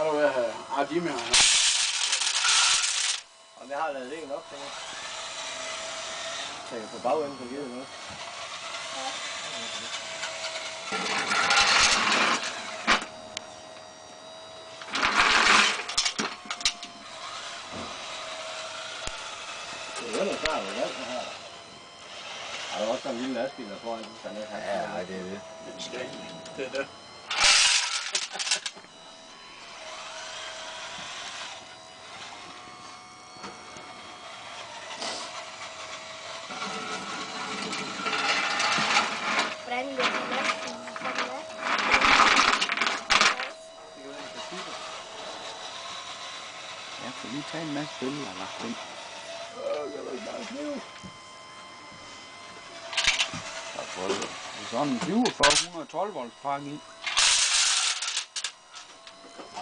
Har du været her? Ah, de med her. Og jeg har lavet det nok, tænker jeg. Så jeg på bagenden på givet noget. Det er jo snart ved vand, det her. Der er også en lille lastbil, der foran, så den ikke har. Ja, nej, det er det. Det er det. Hvordan vil du lastbilen? Jeg får lige tage en masse billeder og lagt ind. Det er sådan en 4712 volts pakke i.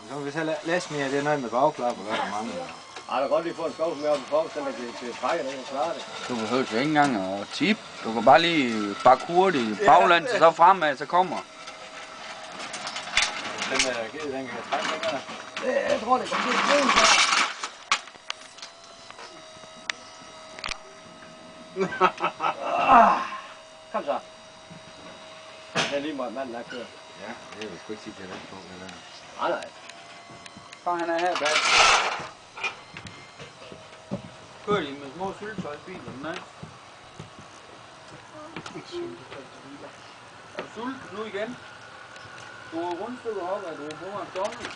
Så hvis jeg læser mere, det er noget med bagklapper, hvad der mangler. Ej, der kan godt lige få en skov med op i form, så der kan trække, den kan klare det. Du behøver jo ikke engang at tippe. Du kan bare lige bakke hurtigt bagland, så fremad, så kommer. Den er givet, den kan trække længere. Jeg tror, det kan blive et Kom så. Det er lige meget manden, der kører. Ja, det er vi sgu ikke sige til den på. Nej, nej. Far, han er her bag. Kører de med små syltetøjsbiler, nej? Er du sulten nu igen? Du er rundstykker op, at du bruger en donald.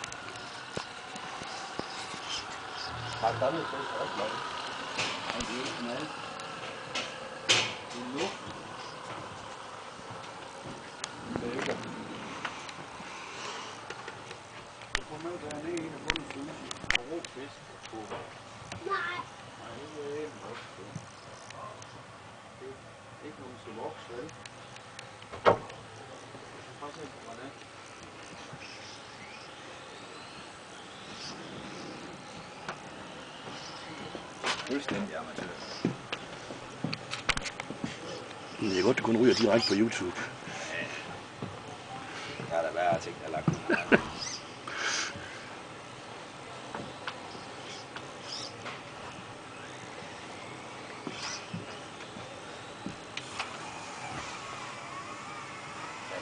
Har en donald til, så også lov. Ja, det er ikke mad. Det er luft. Lækker. Du får med dernede ind og få en sushi og rå fisk på. Nej. Nej, det er ikke godt. Det er ikke nogen til voks, vel? Prøv at se på mig det. Fuldstændig amatør. Det er godt, du kun ryger direkte på YouTube. Der er der værre ting, der er lagt ud. Jeg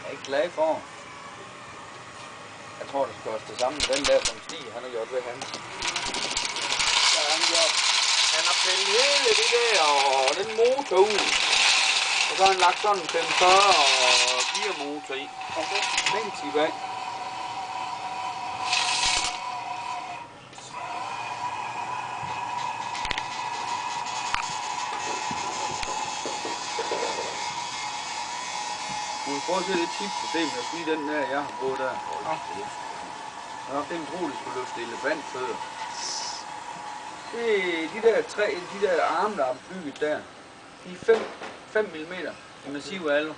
er ikke glad for. Jeg tror, det skal også det samme med den der, som Stig han har gjort ved hans. Ja, han har pillet hele det der og den motor ud. Og så har han lagt sådan en 45 og gearmotor i. Og så længst i bag. Du kan prøve at se det chipsystem, der skal i den der, jeg har på der. Ja, det er en trolig, skulle løfte elefantfødder. Det er de der arme, der er bygget der. De er 5 mm i massiv alder.